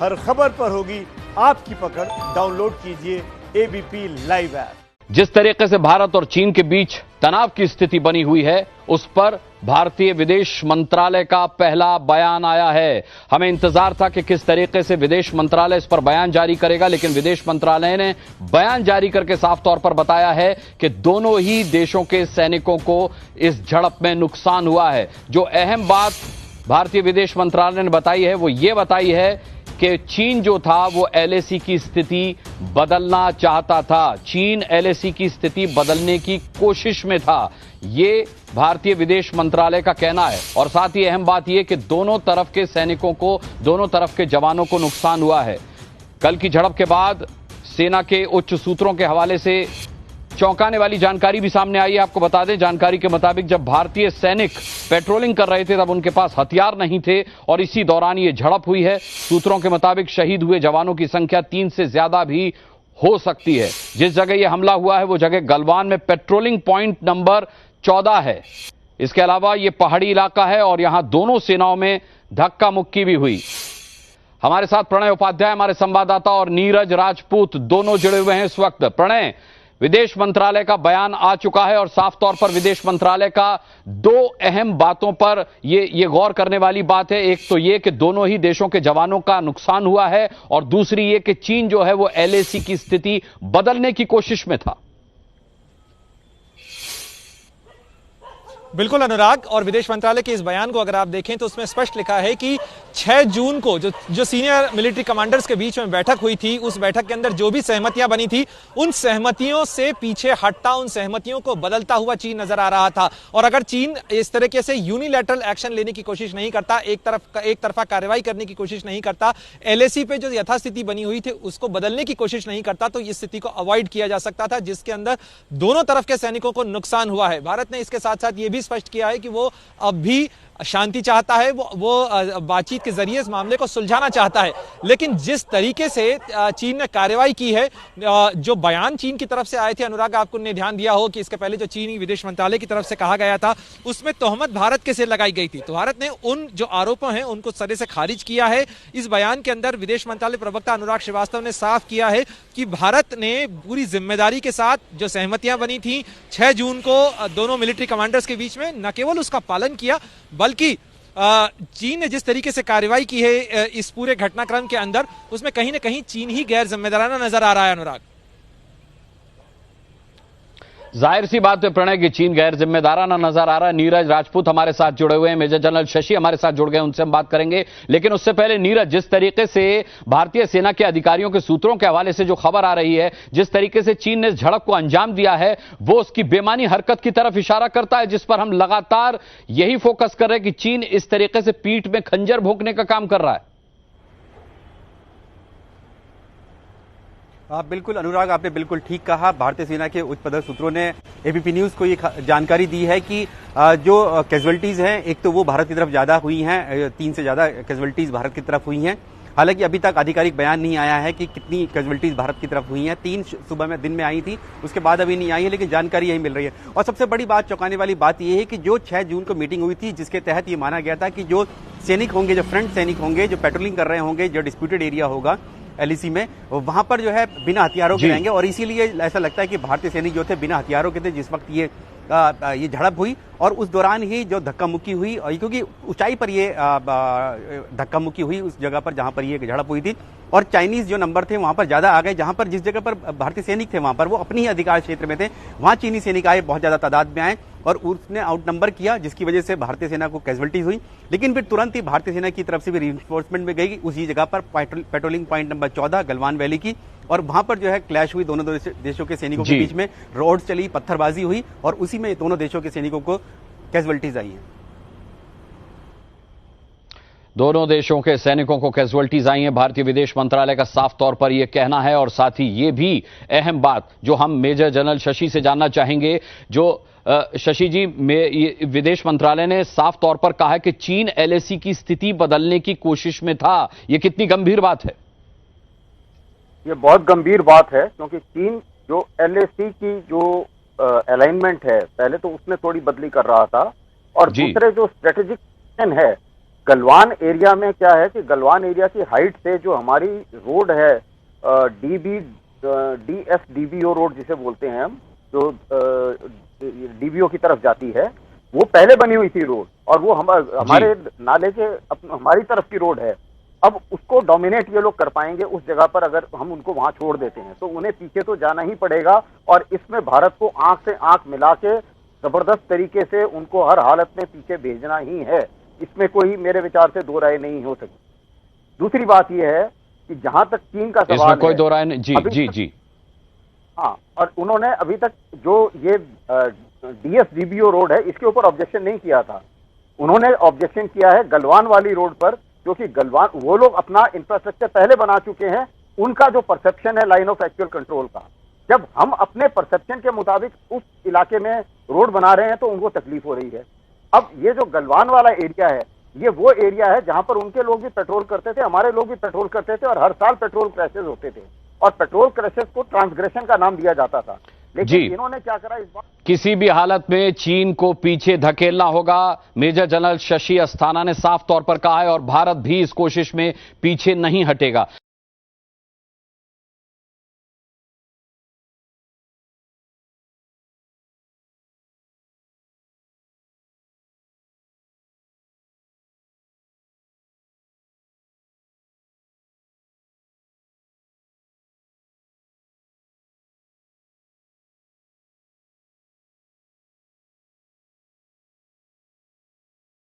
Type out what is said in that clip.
हर खबर पर होगी आपकी पकड़। डाउनलोड कीजिए एबीपी लाइव ऐप। जिस तरीके से भारत और चीन के बीच तनाव की स्थिति बनी हुई है, उस पर भारतीय विदेश मंत्रालय का पहला बयान आया है। हमें इंतजार था कि किस तरीके से विदेश मंत्रालय इस पर बयान जारी करेगा, लेकिन विदेश मंत्रालय ने बयान जारी करके साफ तौर पर बताया है कि दोनों ही देशों के सैनिकों को इस झड़प में नुकसान हुआ है। जो अहम बात भारतीय विदेश मंत्रालय ने बताई है वो ये बताई है कि चीन जो था वो एलएसी की स्थिति बदलना चाहता था। चीन एलएसी की स्थिति बदलने की कोशिश में था, ये भारतीय विदेश मंत्रालय का कहना है। और साथ ही अहम बात यह कि दोनों तरफ के सैनिकों को, दोनों तरफ के जवानों को नुकसान हुआ है। कल की झड़प के बाद सेना के उच्च सूत्रों के हवाले से चौंकाने वाली जानकारी भी सामने आई है। आपको बता दें, जानकारी के मुताबिक जब भारतीय सैनिक पेट्रोलिंग कर रहे थे तब उनके पास हथियार नहीं थे और इसी दौरान ये झड़प हुई है। सूत्रों के मुताबिक शहीद हुए जवानों की संख्या 3 से ज्यादा भी हो सकती है। जिस जगह यह हमला हुआ है वो जगह गलवान में पेट्रोलिंग पॉइंट नंबर 14 है। इसके अलावा यह पहाड़ी इलाका है और यहां दोनों सेनाओं में धक्का मुक्की भी हुई। हमारे साथ प्रणय उपाध्याय, हमारे संवाददाता, और नीरज राजपूत दोनों जुड़े हुए हैं इस वक्त। प्रणय, विदेश मंत्रालय का बयान आ चुका है और साफ तौर पर विदेश मंत्रालय का दो अहम बातों पर ये गौर करने वाली बात है। एक तो ये कि दोनों ही देशों के जवानों का नुकसान हुआ है और दूसरी ये कि चीन जो है वो एलएसी की स्थिति बदलने की कोशिश में था। बिल्कुल अनुराग, और विदेश मंत्रालय के इस बयान को अगर आप देखें तो उसमें स्पष्ट लिखा है कि 6 जून को जो सीनियर मिलिट्री कमांडर्स के बीच में बैठक हुई थी, उस बैठक के अंदर जो भी सहमतियां बनी थी उन सहमतियों से पीछे हटता, उन सहमतियों को बदलता हुआ चीन नजर आ रहा था। और अगर चीन इस तरीके से यूनिलैटरल एक्शन लेने की कोशिश नहीं करता, एक तरफा कार्रवाई करने की कोशिश नहीं करता, एलएसी पे जो यथास्थिति बनी हुई थी उसको बदलने की कोशिश नहीं करता, तो इस स्थिति को अवॉइड किया जा सकता था, जिसके अंदर दोनों तरफ के सैनिकों को नुकसान हुआ है। भारत ने इसके साथ साथ ये भी स्पष्ट किया है कि वो अब भी शांति चाहता है, वो बातचीत के जरिए इस मामले को सुलझाना चाहता है। लेकिन जिस तरीके से चीन ने कार्रवाई की है, जो बयान चीन की तरफ से आए थे अनुराग, आपको ने ध्यान दिया हो कि इसके पहले जो चीनी विदेश मंत्रालय की तरफ से कहा गया था उसमें तोहमत भारत के सिर लगाई गई थी। तो भारत ने उन जो आरोपों हैं उनको सरे से खारिज किया है। इस बयान के अंदर विदेश मंत्रालय प्रवक्ता अनुराग श्रीवास्तव ने साफ किया है कि भारत ने पूरी जिम्मेदारी के साथ जो सहमतियां बनी थी 6 जून को दोनों मिलिट्री कमांडर्स के बीच में, न केवल उसका पालन किया बल्कि चीन ने जिस तरीके से कार्रवाई की है इस पूरे घटनाक्रम के अंदर, उसमें कहीं ना कहीं चीन ही गैर जिम्मेदाराना नजर आ रहा है अनुराग। जाहिर सी बात है प्रणय कि चीन गैर जिम्मेदाराना नजर आ रहा है। नीरज राजपूत हमारे साथ जुड़े हुए हैं, मेजर जनरल शशि हमारे साथ जुड़ गए, उनसे हम बात करेंगे। लेकिन उससे पहले नीरज, जिस तरीके से भारतीय सेना के अधिकारियों के सूत्रों के हवाले से जो खबर आ रही है, जिस तरीके से चीन ने इस झड़प को अंजाम दिया है, वो उसकी बेमानी हरकत की तरफ इशारा करता है, जिस पर हम लगातार यही फोकस कर रहे हैं कि चीन इस तरीके से पीठ में खंजर भोंकने का काम कर रहा है। बिल्कुल अनुराग, आपने बिल्कुल ठीक कहा। भारतीय सेना के उच्च पदस्थ सूत्रों ने एबीपी न्यूज को ये जानकारी दी है कि जो कैजुअलिटीज हैं, एक तो वो भारत की तरफ ज्यादा हुई हैं, 3 से ज्यादा कैजुअलिटीज भारत की तरफ हुई हैं। हालांकि अभी तक आधिकारिक बयान नहीं आया है कि कितनी कैजुअलिटीज भारत की तरफ हुई हैं। 3 सुबह में दिन में आई थी, उसके बाद अभी नहीं आई है, लेकिन जानकारी यही मिल रही है। और सबसे बड़ी बात, चौंकाने वाली बात यह है कि जो 6 जून को मीटिंग हुई थी, जिसके तहत ये माना गया था कि जो सैनिक होंगे, जो फ्रंट सैनिक होंगे, जो पेट्रोलिंग कर रहे होंगे, जो डिस्प्यूटेड एरिया होगा एलएसी में, वहां पर जो है बिना हथियारों के रहेंगे। और इसीलिए ऐसा लगता है कि भारतीय सैनिक जो थे बिना हथियारों के थे जिस वक्त ये झड़प हुई, और उस दौरान ही जो धक्का मुक्की हुई, और क्योंकि ऊंचाई पर ये धक्का मुक्की हुई उस जगह पर जहां पर ये झड़प हुई थी, और चाइनीज जो नंबर थे वहां पर ज्यादा आ गए। जहां पर जिस जगह पर भारतीय सैनिक थे वहां पर वो अपनी ही अधिकार क्षेत्र में थे, वहां चीनी सैनिक आए, बहुत ज्यादा तादाद में आए और उसने आउट नंबर किया, जिसकी वजह से भारतीय सेना को कैजुअलिटीज हुई। लेकिन फिर तुरंत ही भारतीय सेना की तरफ से भी रीइंफोर्समेंट में गई उसी जगह पर, patrolling point number 14 Galwan valley की, और वहां पर जो है क्लैश हुई दोनों देशों के सैनिकों के बीच में, रोड्स चली, पत्थरबाजी हुई, और उसी में दोनों देशों के सैनिकों को कैजुअलिटीज आई हैं। दोनों देशों के सैनिकों को कैजुअलिटीज आई हैं, भारतीय विदेश मंत्रालय का साफ तौर पर यह कहना है। और साथ ही ये भी अहम बात जो हम मेजर जनरल शशि से जानना चाहेंगे, जो शशि जी, विदेश मंत्रालय ने साफ तौर पर कहा है कि चीन एलएसी की स्थिति बदलने की कोशिश में था। यह कितनी गंभीर बात है? ये बहुत गंभीर बात है, क्योंकि चीन जो एलएसी की जो अलाइनमेंट है, पहले तो उसमें थोड़ी बदली कर रहा था, और दूसरे जो स्ट्रेटेजिक है गलवान एरिया में क्या है कि गलवान एरिया की हाइट से जो हमारी रोड है DSDBO रोड जिसे बोलते हैं हम, जो DBO की तरफ जाती है, वो पहले बनी हुई थी रोड, और वो हमारे नाले के हमारी तरफ की रोड है। अब उसको डोमिनेट ये लोग कर पाएंगे उस जगह पर, अगर हम उनको वहां छोड़ देते हैं तो उन्हें पीछे तो जाना ही पड़ेगा, और इसमें भारत को आंख से आंख मिला के जबरदस्त तरीके से उनको हर हालत में पीछे भेजना ही है। इसमें कोई मेरे विचार से दो राय नहीं हो सकती। दूसरी बात यह है कि जहां तक चीन का सवाल इसमें कोई दो राय नहीं। जी। हाँ, और उन्होंने अभी तक जो ये DSDBO रोड है इसके ऊपर ऑब्जेक्शन नहीं किया था। उन्होंने ऑब्जेक्शन किया है गलवान वाली रोड पर, क्योंकि गलवान वो लोग अपना इंफ्रास्ट्रक्चर पहले बना चुके हैं, उनका जो परसेप्शन है लाइन ऑफ एक्चुअल कंट्रोल का, जब हम अपने परसेप्शन के मुताबिक उस इलाके में रोड बना रहे हैं तो उनको तकलीफ हो रही है। अब ये जो गलवान वाला एरिया है, ये वो एरिया है जहां पर उनके लोग भी पेट्रोल करते थे, हमारे लोग भी पेट्रोल करते थे, और हर साल पेट्रोल क्रैशेस होते थे, और पेट्रोल क्रैशेस को ट्रांसग्रेशन का नाम दिया जाता था। लेकिन इन्होंने क्या करा इस बार, किसी भी हालत में चीन को पीछे धकेलना होगा। मेजर जनरल शशि अस्थाना ने साफ तौर पर कहा है, और भारत भी इस कोशिश में पीछे नहीं हटेगा।